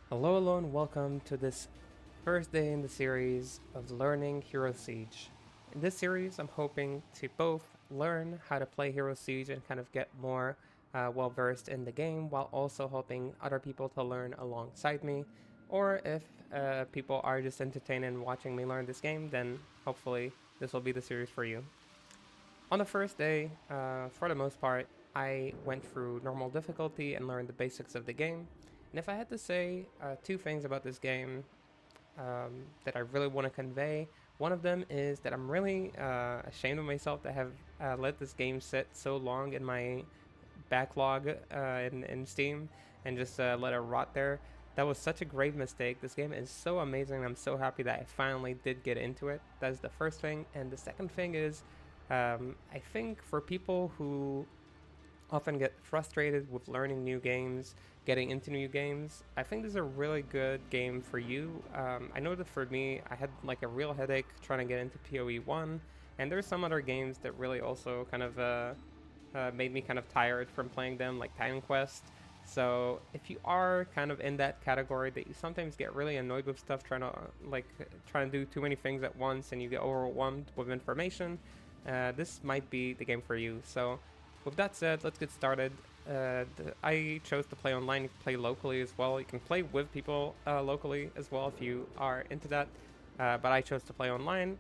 Hello, and welcome to this first day in the series of learning Hero Siege. In this series, I'm hoping to both learn how to play Hero Siege and kind of get more well versed in the game, while also helping other people to learn alongside me. Or if people are just entertained in watching me learn this game, then hopefully this will be the series for you. On the first day, for the most part, I went through normal difficulty and learned the basics of the game. And if I had to say two things about this game that I really want to convey, one of them is that I'm really ashamed of myself to have let this game sit so long in my backlog in Steam and just let it rot there. That was such a grave mistake. This game is so amazing. I'm so happy that I finally did get into it. That's the first thing. And the second thing is, I think for people who often get frustrated with learning new games, getting into new games, I think this is a really good game for you. I know that for me, I had like a real headache trying to get into PoE 1, and there's some other games that really also kind of made me kind of tired from playing them, like Titan Quest. So if you are kind of in that category that you sometimes get really annoyed with stuff, trying to do too many things at once, and you get overwhelmed with information, this might be the game for you. So with that said, let's get started. I chose to play online. You can play locally as well. You can play with people locally as well if you are into that. But I chose to play online.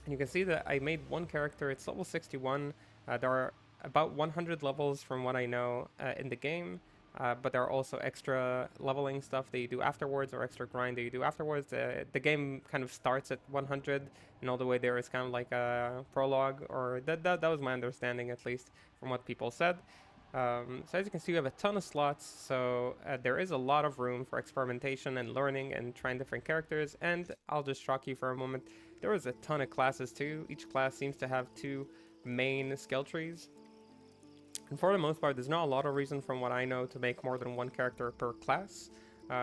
And you can see that I made one character. It's level 61. There are about 100 levels from what I know in the game. But there are also extra leveling stuff that you do afterwards, or extra grind that you do afterwards. The game kind of starts at 100, and all the way there is kind of like a prologue, or that was my understanding at least from what people said. So as you can see, we have a ton of slots, so there is a lot of room for experimentation and learning and trying different characters. And I'll just shock you for a moment. There is a ton of classes too. Each class seems to have two main skill trees. And for the most part, there's not a lot of reason from what I know to make more than one character per class.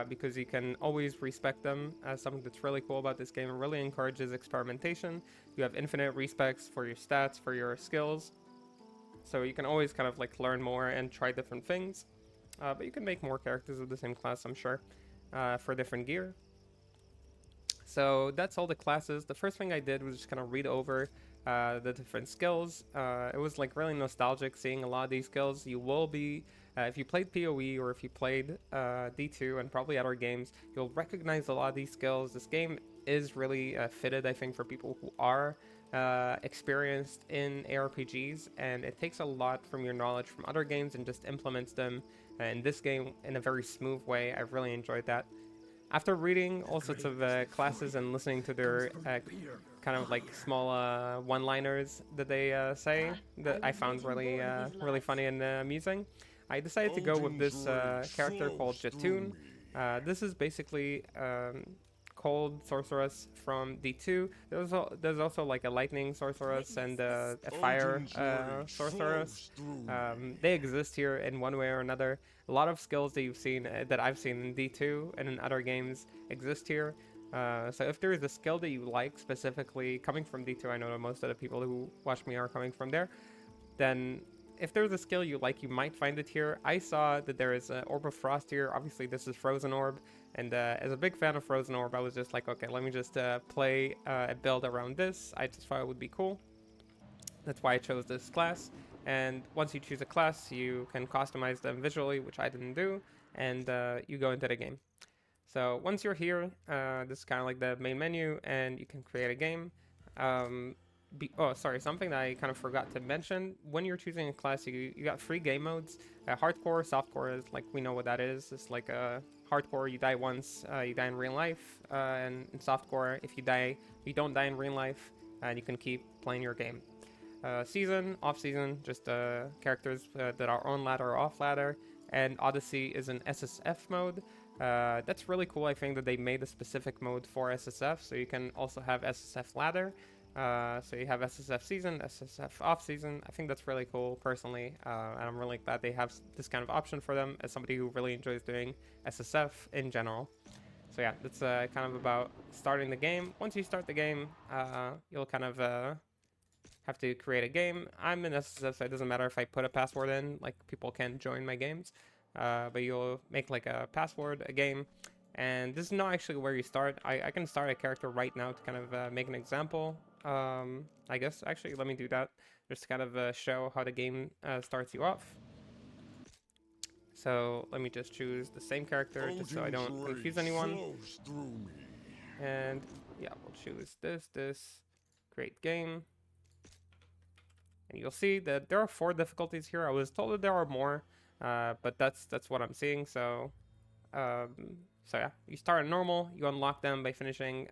Because you can always respec them as something that's really cool about this game. It really encourages experimentation. You have infinite respecs for your stats, for your skills, so you can always kind of like learn more and try different things. But you can make more characters of the same class, I'm sure, for different gear. So that's all the classes. The first thing I did was just kind of read over the different skills. It was like really nostalgic seeing a lot of these skills. You will be, if you played PoE or if you played D2 and probably other games, you'll recognize a lot of these skills. This game is really fitted, I think, for people who are experienced in ARPGs, and it takes a lot from your knowledge from other games and just implements them in this game in a very smooth way. I really enjoyed that. After reading all sorts of classes and listening to their kind of like small one-liners that they say that I found really funny and amusing, I decided to go with this character called Jatoon. This is basically cold sorceress from D2. There's also like a lightning sorceress and a fire sorceress. They exist here in one way or another. A lot of skills that you've seen, that I've seen in D2 and in other games, exist here. So if there is a skill that you like specifically coming from D2, I know that most of the people who watch me are coming from there, then if there's a skill you like, you might find it here. I saw that there is an Orb of Frost here. Obviously, this is Frozen Orb. And as a big fan of Frozen Orb, I was just like, okay, let me just play a build around this. I just thought it would be cool. That's why I chose this class. And once you choose a class, you can customize them visually, which I didn't do, and you go into the game. So once you're here, this is kind of like the main menu, and you can create a game. Sorry, something that I kind of forgot to mention. When you're choosing a class, you got three game modes. Hardcore, softcore is like, we know what that is. It's like a hardcore, you die once, you die in real life. And in softcore, if you die, you don't die in real life, and you can keep playing your game. Season, off season, just characters that are on ladder or off ladder. And Odyssey is an SSF mode. That's really cool. I think that they made a specific mode for SSF, so you can also have SSF ladder. So you have SSF season, SSF off season. I think that's really cool personally, and I'm really glad they have this kind of option for them as somebody who really enjoys doing SSF in general. So yeah, that's kind of about starting the game. Once you start the game, you'll kind of have to create a game. I'm in SSF, so it doesn't matter if I put a password in, like people can join my games. but you'll make like a password, a game, and this is not actually where you start. I can start a character right now to kind of make an example. I guess actually let me do that just to kind of show how the game starts you off. So let me just choose the same character just so I don't confuse anyone. And yeah, we'll choose this, create game. And you'll see that there are 4 difficulties here. I was told that there are more, but that's what I'm seeing. So yeah, you start on normal, you unlock them by finishing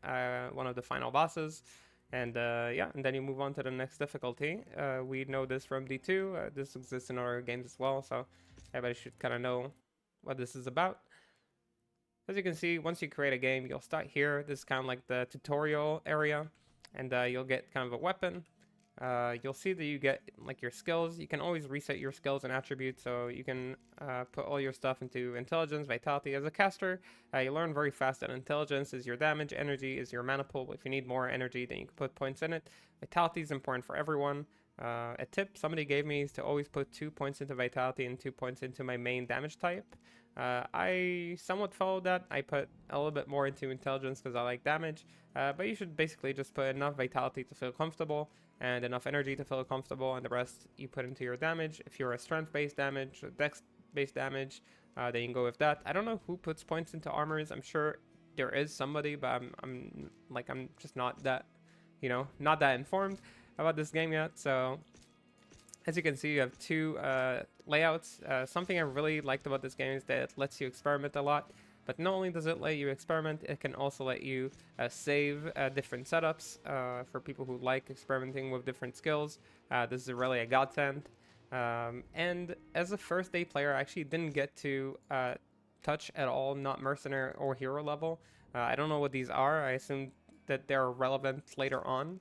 one of the final bosses, and yeah, and then you move on to the next difficulty. We know this from D2. This exists in other games as well, so everybody should kind of know what this is about. As you can see, once you create a game, you'll start here. This is kind of like the tutorial area, and you'll get kind of a weapon. You'll see that you get like your skills. You can always reset your skills and attributes, so you can put all your stuff into intelligence, vitality. As a caster, you learn very fast that intelligence is your damage, energy is your mana pool. If you need more energy, then you can put points in it. Vitality is important for everyone. A tip somebody gave me is to always put 2 points into vitality and 2 points into my main damage type. I somewhat followed that. I put a little bit more into intelligence because I like damage, but you should basically just put enough vitality to feel comfortable and enough energy to feel comfortable, and the rest you put into your damage. If you're a strength-based damage, dex-based damage, then you can go with that. I don't know who puts points into armors. I'm sure there is somebody, but I'm just not that, not that informed about this game yet. So as you can see, you have 2 layouts. Something I really liked about this game is that it lets you experiment a lot. But not only does it let you experiment, it can also let you save different setups for people who like experimenting with different skills. This is really a godsend. And as a first day player, I actually didn't get to touch at all, not mercenary or hero level. I don't know what these are. I assume that they're relevant later on.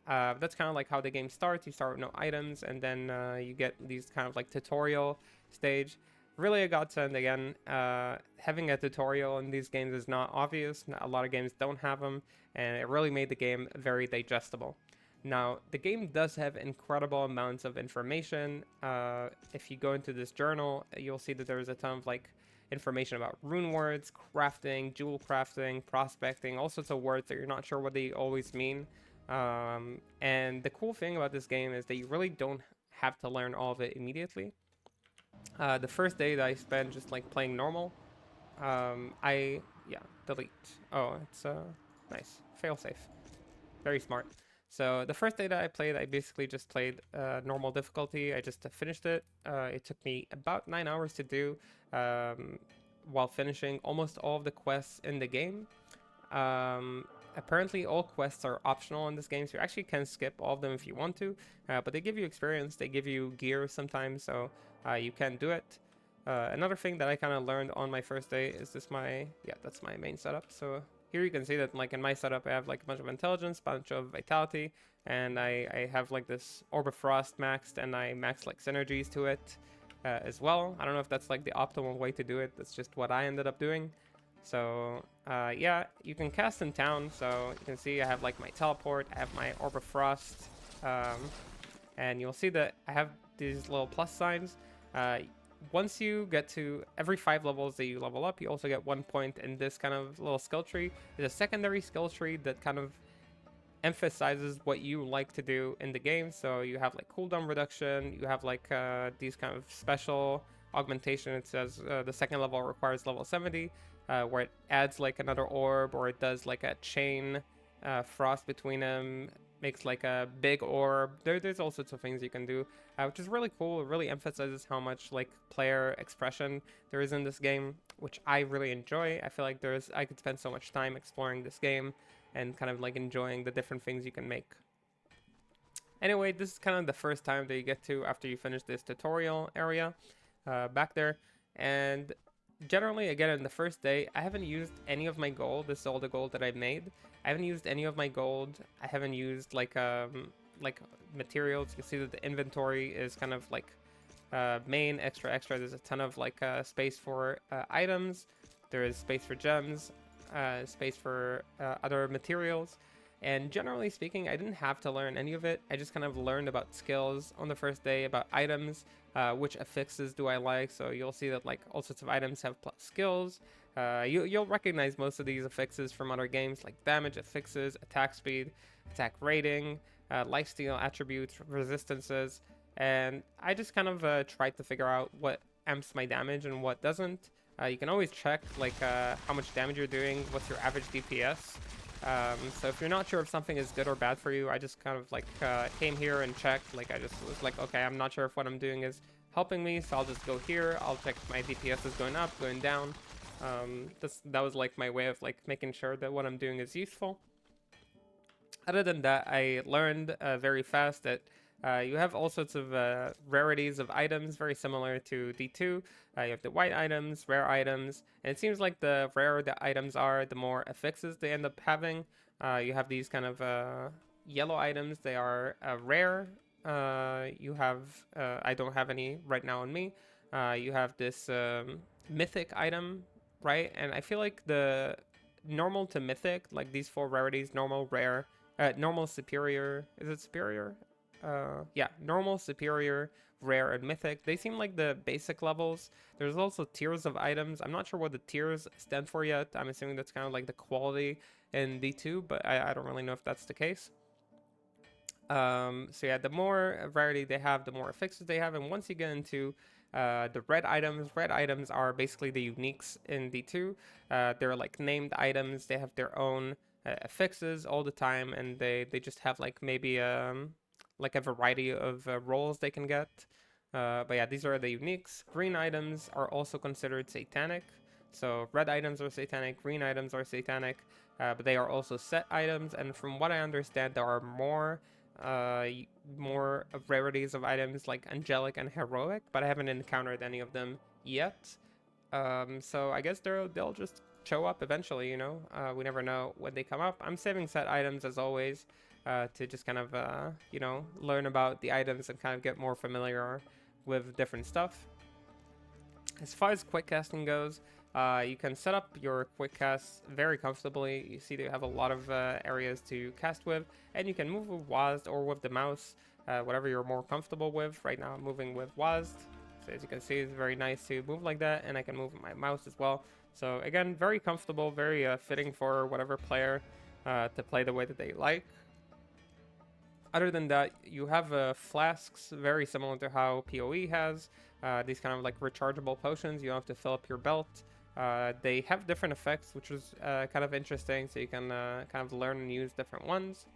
That's kind of like how the game starts. You start with no items, and then you get these kind of like tutorial stage. Really a godsend again. Having a tutorial in these games is not obvious. A lot of games don't have them, and it really made the game very digestible. Now, the game does have incredible amounts of information. If you go into this journal, you'll see that there's a ton of like information about rune words, crafting, jewel crafting, prospecting, all sorts of words that you're not sure what they always mean. And the cool thing about this game is that you really don't have to learn all of it immediately. The first day that I spent just like playing normal, delete. Oh, it's nice, failsafe, very smart. So the first day that I played, I basically just played normal difficulty. I just finished it. It took me about 9 hours to do, while finishing almost all of the quests in the game. Apparently all quests are optional in this game, so you actually can skip all of them if you want to, but they give you experience, they give you gear sometimes, so you can do it. Another thing that I kind of learned on my first day is that's my main setup. So here you can see that like in my setup I have like a bunch of intelligence, bunch of vitality, and I have like this Orb of Frost maxed, and I maxed like synergies to it as well. I don't know if that's like the optimal way to do it, that's just what I ended up doing. So yeah, you can cast in town, so you can see I have like my teleport, I have my Orb of Frost, and you'll see that I have these little plus signs. Once you get to every 5 levels that you level up, you also get 1 point in this kind of little skill tree. It's a secondary skill tree that kind of emphasizes what you like to do in the game. So you have like cooldown reduction, you have like these kind of special augmentation. It says the second level requires level 70, where it adds like another orb, or it does like a chain frost between them, makes like a big orb. There's all sorts of things you can do, which is really cool. It really emphasizes how much like player expression there is in this game, which I really enjoy. I feel like I could spend so much time exploring this game and kind of like enjoying the different things you can make. Anyway, this is kind of the first time that you get to after you finish this tutorial area back there. And generally, again, in the first day, I haven't used any of my gold. This is all the gold that I made. I haven't used any of my gold. I haven't used like materials. You can see that the inventory is kind of like main, extra. There's a ton of like space for items. There is space for gems, space for other materials. And generally speaking, I didn't have to learn any of it. I just kind of learned about skills on the first day, about items, which affixes do I like. So you'll see that like all sorts of items have plus skills. You'll recognize most of these affixes from other games like damage affixes, attack speed, attack rating, lifesteal attributes, resistances. And I just kind of tried to figure out what amps my damage and what doesn't. You can always check like how much damage you're doing, what's your average DPS. So if you're not sure if something is good or bad for you, I just kind of like came here and checked. Like I just was like, okay, I'm not sure if what I'm doing is helping me, so I'll just go here. I'll check if my DPS is going up, going down. That was like my way of like making sure that what I'm doing is useful. Other than that, I learned very fast that you have all sorts of rarities of items, very similar to D2. You have the white items, rare items, and it seems like the rarer the items are, the more affixes they end up having. You have these kind of yellow items, they are rare. You have, I don't have any right now on me. You have this mythic item, right? And I feel like the normal to mythic, like these four rarities, normal, rare, normal, superior, is it superior? Yeah, normal, superior, rare, and mythic. They seem like the basic levels. There's also tiers of items. I'm not sure what the tiers stand for yet. I'm assuming that's kind of like the quality in D2, but I don't really know if that's the case. So yeah, the more variety they have, the more affixes they have. And once you get into the red items are basically the uniques in D2. They're like named items. They have their own affixes all the time, and they just have like maybe like a variety of roles they can get. But yeah, these are the uniques. Green items are also considered satanic. So red items are satanic, green items are satanic, but they are also set items. And from what I understand, there are uh, more rarities of items like angelic and heroic, but I haven't encountered any of them yet. So I guess they'll just show up eventually, you know? We never know when they come up. I'm saving set items as always to just kind of, you know, learn about the items and kind of get more familiar with different stuff. As far as quick casting goes, you can set up your quick casts very comfortably. You see they have a lot of areas to cast with, and you can move with WASD or with the mouse, whatever you're more comfortable with. Right now I'm moving with WASD, so as you can see it's very nice to move like that, and I can move with my mouse as well. So again, very comfortable, very fitting for whatever player to play the way that they like. Other than that, you have flasks, very similar to how PoE has. These kind of like rechargeable potions. You don't have to fill up your belt. They have different effects, which is kind of interesting, so you can kind of learn and use different ones.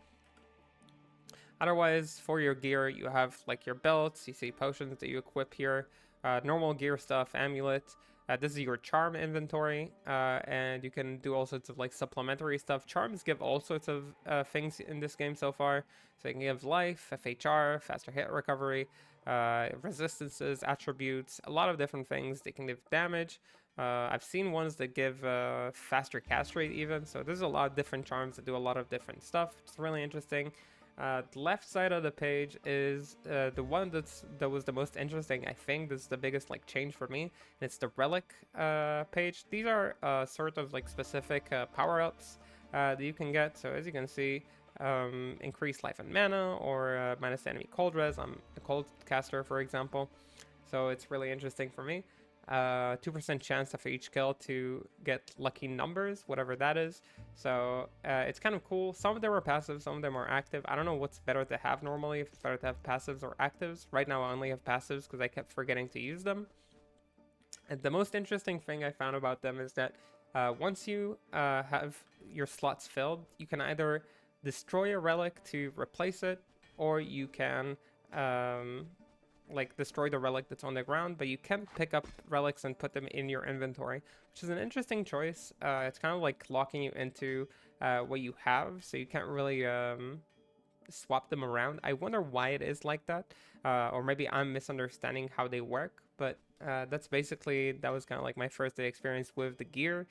Otherwise, for your gear, you have like your belts. You see potions that you equip here. Normal gear stuff, amulet. This is your charm inventory, and you can do all sorts of like supplementary stuff. Charms give all sorts of things in this game so far. So you can give life, FHR, faster hit recovery, resistances, attributes, a lot of different things. They can give damage. I've seen ones that give faster cast rate even. So there's a lot of different charms that do a lot of different stuff. It's really interesting. The left side of the page is the one that was the most interesting. I think this is the biggest like change for me. And it's the relic page. These are sort of like specific power-ups that you can get. So as you can see, increased life and mana, or minus enemy cold res. I'm a cold caster, for example. So it's really interesting for me. 2% chance after each kill to get lucky numbers, whatever that is. So it's kind of cool. Some of them are passive, some of them are active. I don't know what's better to have normally, if it's better to have passives or actives. Right now I only have passives because I kept forgetting to use them. And the most interesting thing I found about them is that once you have your slots filled, you can either destroy a relic to replace it, or you can like destroy the relic that's on the ground, but you can pick up relics and put them in your inventory, which is an interesting choice. It's kind of like locking you into what you have, so you can't really swap them around. I wonder why it is like that, or maybe I'm misunderstanding how they work, but that was kind of like my first day experience with the gear.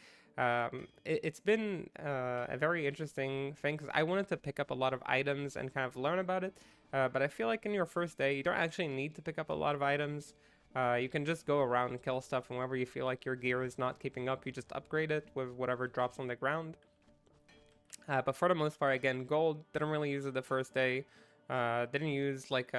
It's been a very interesting thing because I wanted to pick up a lot of items and kind of learn about it. But I feel like in your first day, you don't actually need to pick up a lot of items. You can just go around and kill stuff, and whenever you feel like your gear is not keeping up, you just upgrade it with whatever drops on the ground. But for the most part, again, gold, didn't really use it the first day. Didn't use like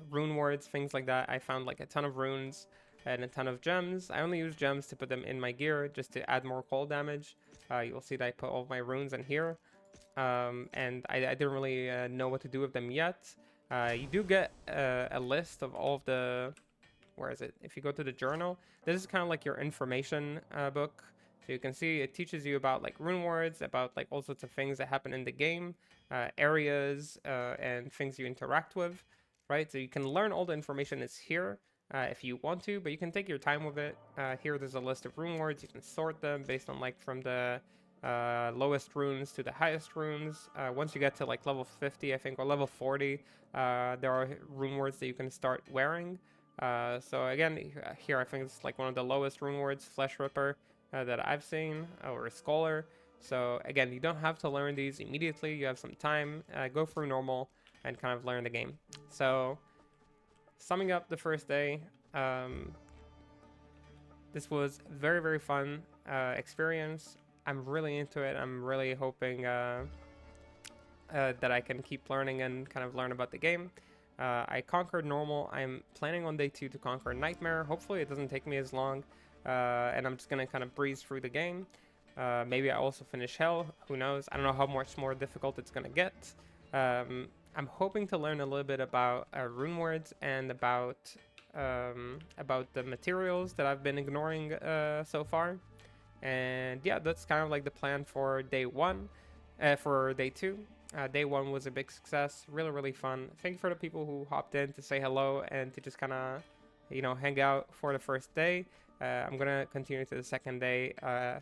rune words, things like that. I found like a ton of runes and a ton of gems. I only use gems to put them in my gear just to add more cold damage. You'll see that I put all of my runes in here. And I didn't really know what to do with them yet. You do get a list of all of the... Where is it? If you go to the journal, this is kind of like your information book. So you can see it teaches you about like rune words, about like all sorts of things that happen in the game, areas, and things you interact with, right? So you can learn all the information is here if you want to, but you can take your time with it. Here there's a list of rune words. You can sort them based on like from the lowest runes to the highest runes. Once you get to like level 50, I think, or level 40, there are rune words that you can start wearing. So again, here I think it's like one of the lowest rune words, Flesh Ripper, that I've seen, or Scholar. So again, you don't have to learn these immediately. You have some time. Go through normal and kind of learn the game. So summing up the first day, this was very, very fun experience. I'm really into it. I'm really hoping that I can keep learning and kind of learn about the game. I conquered normal. I'm planning on day 2 to conquer nightmare. Hopefully it doesn't take me as long, and I'm just gonna kind of breeze through the game. Maybe I also finish hell, who knows. I don't know how much more difficult it's gonna get. I'm hoping to learn a little bit about rune words and about the materials that I've been ignoring so far. And yeah, that's kind of like the plan for day 1. For day 2, day 1 was a big success, really, really fun. Thank you for the people who hopped in to say hello and to just kind of, hang out for the first day. I'm gonna continue to the second day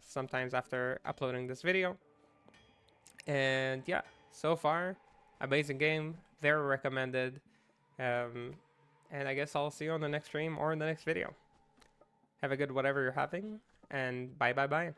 sometimes after uploading this video. And yeah, so far, amazing game, very recommended. And I guess I'll see you on the next stream or in the next video. Have a good whatever you're having, and bye bye bye.